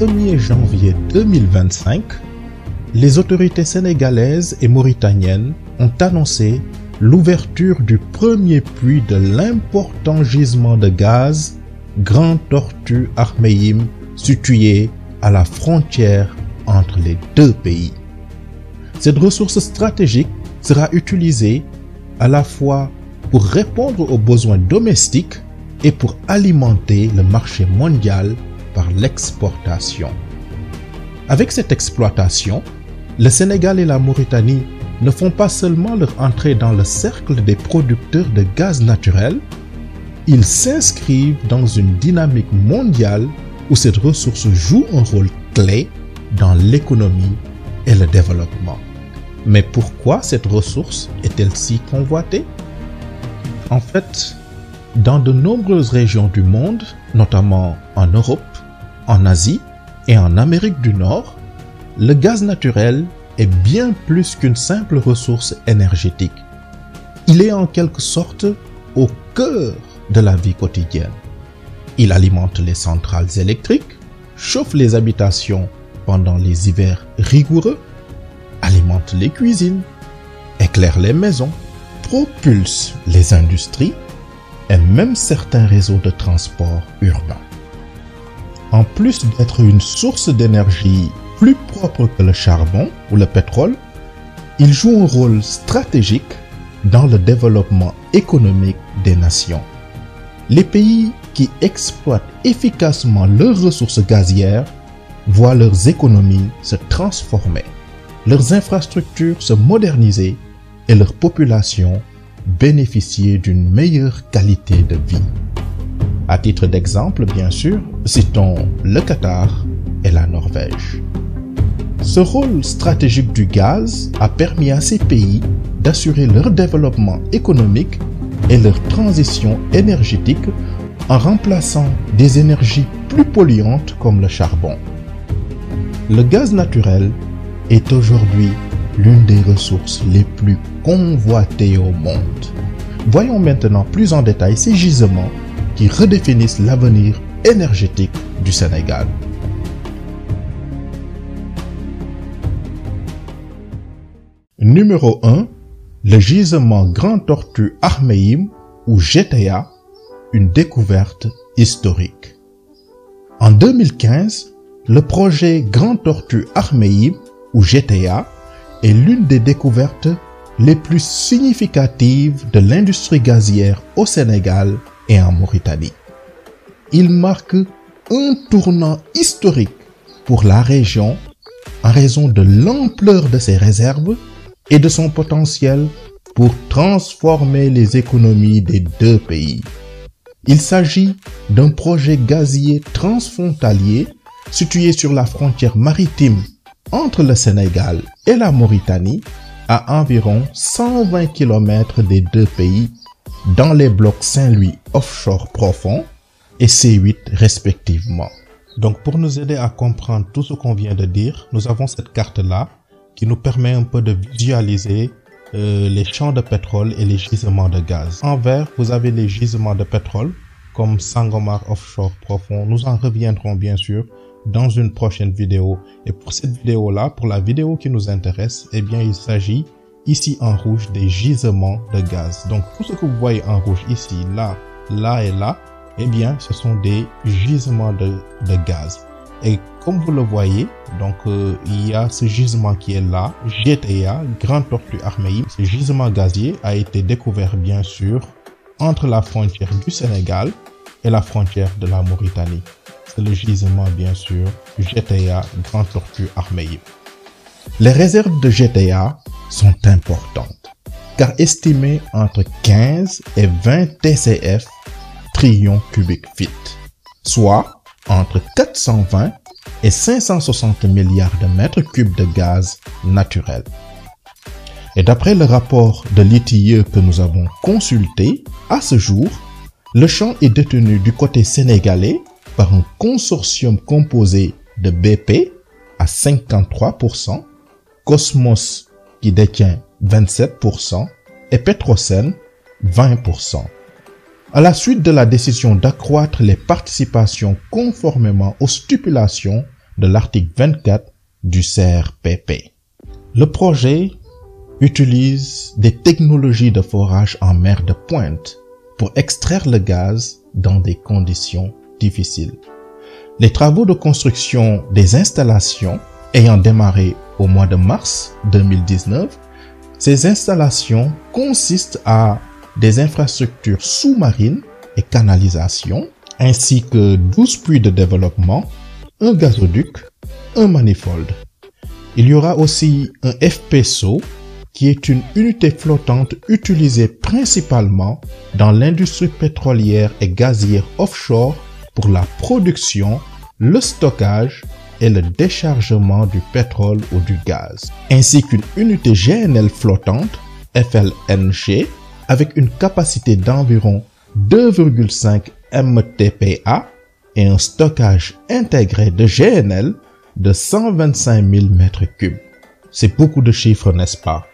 1er janvier 2025, les autorités sénégalaises et mauritaniennes ont annoncé l'ouverture du premier puits de l'important gisement de gaz Grand Tortue Ahmeyim, situé à la frontière entre les deux pays. Cette ressource stratégique sera utilisée à la fois pour répondre aux besoins domestiques et pour alimenter le marché mondial par l'exportation. Avec cette exploitation, le Sénégal et la Mauritanie ne font pas seulement leur entrée dans le cercle des producteurs de gaz naturel, ils s'inscrivent dans une dynamique mondiale où cette ressource joue un rôle clé dans l'économie et le développement. Mais pourquoi cette ressource est-elle si convoitée? En fait, dans de nombreuses régions du monde, notamment en Europe, en Asie et en Amérique du Nord, le gaz naturel est bien plus qu'une simple ressource énergétique. Il est en quelque sorte au cœur de la vie quotidienne. Il alimente les centrales électriques, chauffe les habitations pendant les hivers rigoureux, alimente les cuisines, éclaire les maisons, propulse les industries et même certains réseaux de transport urbain. En plus d'être une source d'énergie plus propre que le charbon ou le pétrole, il joue un rôle stratégique dans le développement économique des nations. Les pays qui exploitent efficacement leurs ressources gazières voient leurs économies se transformer, leurs infrastructures se moderniser et leur population bénéficier d'une meilleure qualité de vie. À titre d'exemple, bien sûr, citons le Qatar et la Norvège. Ce rôle stratégique du gaz a permis à ces pays d'assurer leur développement économique et leur transition énergétique en remplaçant des énergies plus polluantes comme le charbon. Le gaz naturel est aujourd'hui l'une des ressources les plus convoitées au monde. Voyons maintenant plus en détail ces gisements qui redéfinissent l'avenir énergétique du Sénégal. Numéro 1. Le gisement Grand Tortue Ahmeyim ou GTA, une découverte historique. En 2015, le projet Grand Tortue Ahmeyim ou GTA est l'une des découvertes les plus significatives de l'industrie gazière au Sénégal et en Mauritanie. Il marque un tournant historique pour la région en raison de l'ampleur de ses réserves et de son potentiel pour transformer les économies des deux pays. Il s'agit d'un projet gazier transfrontalier situé sur la frontière maritime entre le Sénégal et la Mauritanie à environ 120 km des deux pays dans les blocs Saint-Louis offshore profond et C8 respectivement. Donc pour nous aider à comprendre tout ce qu'on vient de dire, nous avons cette carte-là qui nous permet un peu de visualiser les champs de pétrole et les gisements de gaz. En vert, vous avez les gisements de pétrole comme Sangomar offshore profond. Nous en reviendrons bien sûr dans une prochaine vidéo. Et pour cette vidéo-là, pour la vidéo qui nous intéresse, eh bien il s'agit ici en rouge des gisements de gaz. Donc tout ce que vous voyez en rouge ici, là, là et là, eh bien ce sont des gisements de gaz. Et comme vous le voyez, donc il y a ce gisement qui est là, GTA, Grand Tortue Ahmeyim. Ce gisement gazier a été découvert bien sûr entre la frontière du Sénégal et la frontière de la Mauritanie. C'est le gisement bien sûr GTA, Grand Tortue Ahmeyim. Les réserves de GTA sont importantes car estimées entre 15 et 20 TCF trillions cubiques feet, soit entre 420 et 560 milliards de mètres cubes de gaz naturel. Et d'après le rapport de l'ITIE que nous avons consulté, à ce jour, le champ est détenu du côté sénégalais par un consortium composé de BP à 53%, Cosmos qui détient 27% et Petrosen 20%. À la suite de la décision d'accroître les participations conformément aux stipulations de l'article 24 du CRPP. Le projet utilise des technologies de forage en mer de pointe pour extraire le gaz dans des conditions difficiles. Les travaux de construction des installations ayant démarré au mois de mars 2019, ces installations consistent à des infrastructures sous-marines et canalisation, ainsi que 12 puits de développement, un gazoduc, un manifold. Il y aura aussi un FPSO, qui est une unité flottante utilisée principalement dans l'industrie pétrolière et gazière offshore pour la production, le stockage et le déchargement du pétrole ou du gaz, ainsi qu'une unité GNL flottante, FLNG, avec une capacité d'environ 2,5 MTPA et un stockage intégré de GNL de 125 000 m3. C'est beaucoup de chiffres, n'est-ce pas?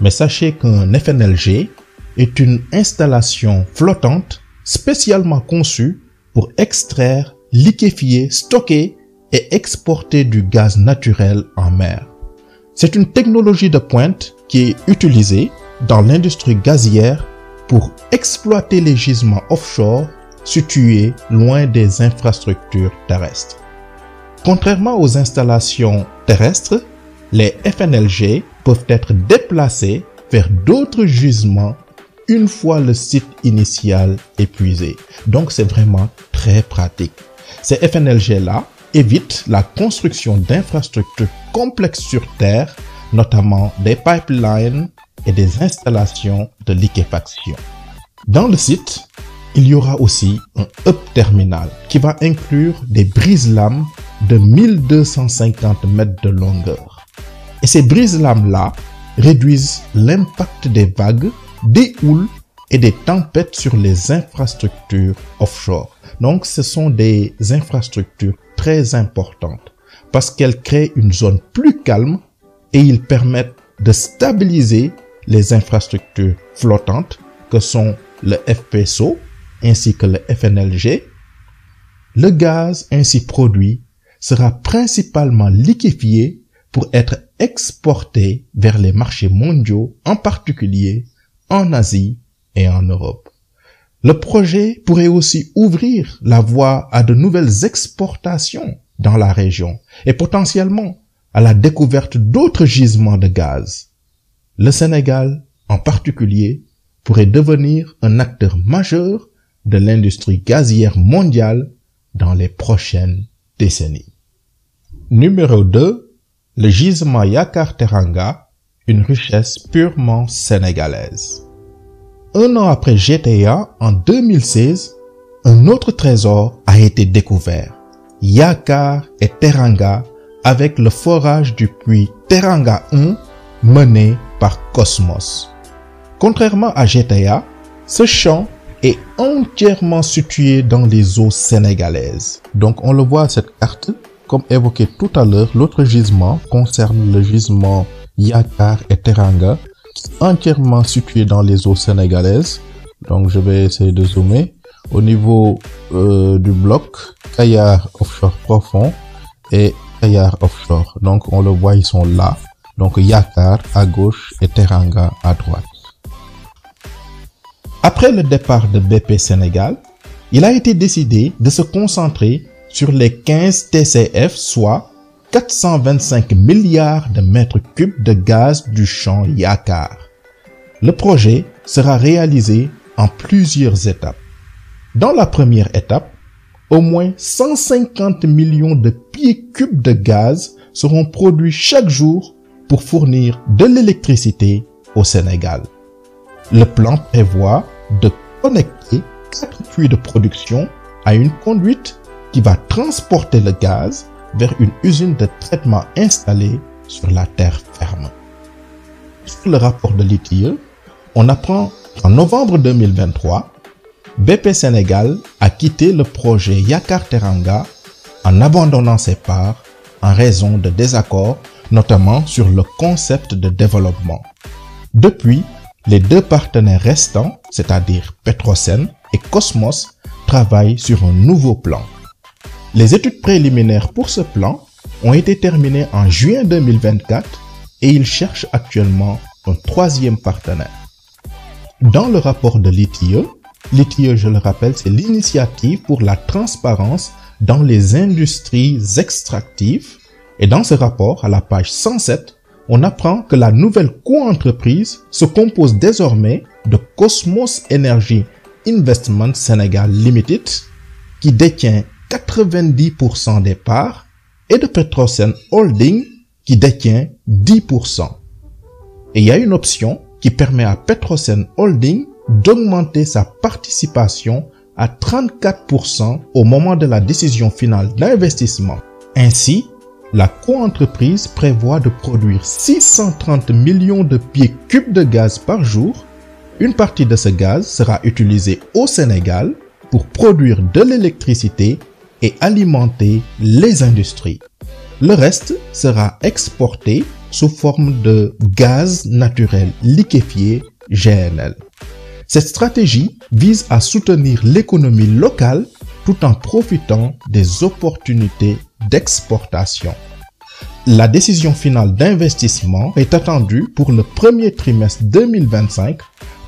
Mais sachez qu'un FNLG est une installation flottante spécialement conçue pour extraire, liquéfier, stocker et exporter du gaz naturel en mer. C'est une technologie de pointe qui est utilisée dans l'industrie gazière pour exploiter les gisements offshore situés loin des infrastructures terrestres. Contrairement aux installations terrestres, les FNLG peuvent être déplacés vers d'autres gisements une fois le site initial épuisé. Donc c'est vraiment très pratique. Ces FNLG-là évitent la construction d'infrastructures complexes sur Terre, notamment des pipelines et des installations de liquéfaction. Dans le site, il y aura aussi un hub terminal qui va inclure des brise-lames de 1250 mètres de longueur. Et ces brise-lames-là réduisent l'impact des vagues, des houles et des tempêtes sur les infrastructures offshore. Donc, ce sont des infrastructures très importantes parce qu'elles créent une zone plus calme et ils permettent de stabiliser les infrastructures flottantes que sont le FPSO ainsi que le FNLG. Le gaz ainsi produit sera principalement liquéfié pour être exporté vers les marchés mondiaux, en particulier en Asie et en Europe. Le projet pourrait aussi ouvrir la voie à de nouvelles exportations dans la région et potentiellement à la découverte d'autres gisements de gaz. Le Sénégal, en particulier, pourrait devenir un acteur majeur de l'industrie gazière mondiale dans les prochaines décennies. Numéro 2. Le gisement Yakar Teranga, une richesse purement sénégalaise. Un an après GTA, en 2016, un autre trésor a été découvert. Yakar et Teranga avec le forage du puits Teranga 1 mené par Cosmos. Contrairement à GTA, ce champ est entièrement situé dans les eaux sénégalaises. Donc on le voit à cette carte. Comme évoqué tout à l'heure, l'autre gisement concerne le gisement Yakar et Teranga, entièrement situé dans les eaux sénégalaises. Donc je vais essayer de zoomer. Au niveau du bloc, Kayar offshore profond et Kayar offshore. Donc on le voit, ils sont là. Donc Yakar à gauche et Teranga à droite. Après le départ de BP Sénégal, il a été décidé de se concentrer sur les 15 TCF, soit 425 milliards de mètres cubes de gaz du champ Yakar. Le projet sera réalisé en plusieurs étapes. Dans la première étape, au moins 150 millions de pieds cubes de gaz seront produits chaque jour pour fournir de l'électricité au Sénégal. Le plan prévoit de connecter 4 puits de production à une conduite qui va transporter le gaz vers une usine de traitement installée sur la terre ferme. Sur le rapport de l'ITIE, on apprend qu'en novembre 2023, BP Sénégal a quitté le projet Yakar Teranga en abandonnant ses parts en raison de désaccords, notamment sur le concept de développement. Depuis, les deux partenaires restants, c'est-à-dire Petrosen et Cosmos, travaillent sur un nouveau plan. Les études préliminaires pour ce plan ont été terminés en juin 2024 et ils cherchent actuellement un troisième partenaire. Dans le rapport de l'ITIE, l'ITIE, je le rappelle, c'est l'initiative pour la transparence dans les industries extractives. Et dans ce rapport, à la page 107, on apprend que la nouvelle coentreprise se compose désormais de Cosmos Energy Investment Sénégal Limited, qui détient 90% des parts, et de Petrosen Holding, qui détient 10%. Et il y a une option qui permet à Petrosen Holding d'augmenter sa participation à 34% au moment de la décision finale d'investissement. Ainsi, la coentreprise prévoit de produire 630 millions de pieds cubes de gaz par jour. Une partie de ce gaz sera utilisée au Sénégal pour produire de l'électricité et alimenter les industries. Le reste sera exporté sous forme de gaz naturel liquéfié GNL. Cette stratégie vise à soutenir l'économie locale tout en profitant des opportunités d'exportation. La décision finale d'investissement est attendue pour le premier trimestre 2025,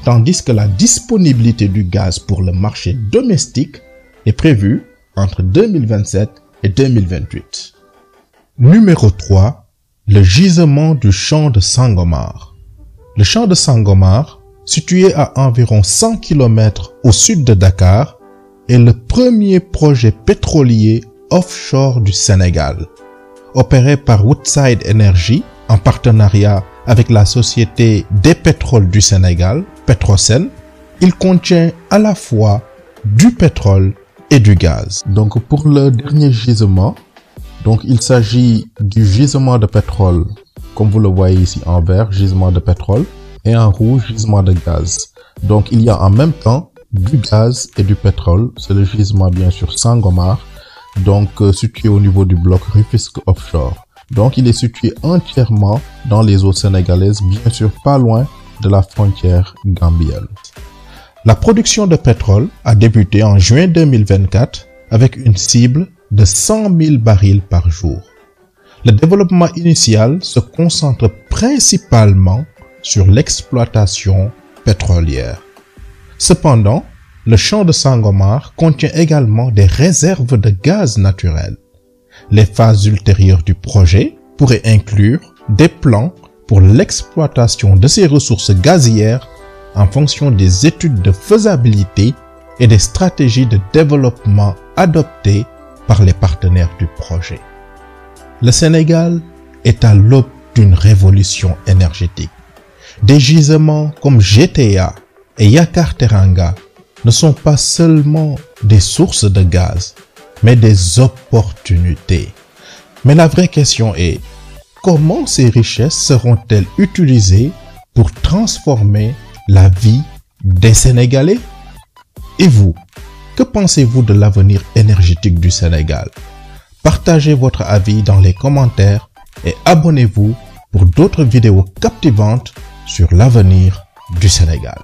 tandis que la disponibilité du gaz pour le marché domestique est prévue entre 2027 et 2028. Numéro 3. Le gisement du champ de Sangomar. Le champ de Sangomar, situé à environ 100 km au sud de Dakar, est le premier projet pétrolier offshore du Sénégal. Opéré par Woodside Energy en partenariat avec la Société des pétroles du Sénégal, Petrosen, il contient à la fois du pétrole et du gaz. Donc pour le dernier gisement, il s'agit du gisement de pétrole, comme vous le voyez ici en vert, gisement de pétrole, et en rouge, gisement de gaz. Donc il y a en même temps du gaz et du pétrole. C'est le gisement bien sûr Sangomar, situé au niveau du bloc Rufisque Offshore. Donc il est situé entièrement dans les eaux sénégalaises, bien sûr pas loin de la frontière gambienne. La production de pétrole a débuté en juin 2024 avec une cible de 100 000 barils par jour. Le développement initial se concentre principalement sur l'exploitation pétrolière. Cependant, le champ de Sangomar contient également des réserves de gaz naturel. Les phases ultérieures du projet pourraient inclure des plans pour l'exploitation de ces ressources gazières en fonction des études de faisabilité et des stratégies de développement adoptées par les partenaires du projet. Le Sénégal est à l'aube d'une révolution énergétique. Des gisements comme GTA et Yakar Teranga ne sont pas seulement des sources de gaz, mais des opportunités. Mais la vraie question est, comment ces richesses seront-elles utilisées pour transformer la vie des Sénégalais? Et vous, que pensez-vous de l'avenir énergétique du Sénégal? Partagez votre avis dans les commentaires et abonnez-vous pour d'autres vidéos captivantes sur l'avenir du Sénégal.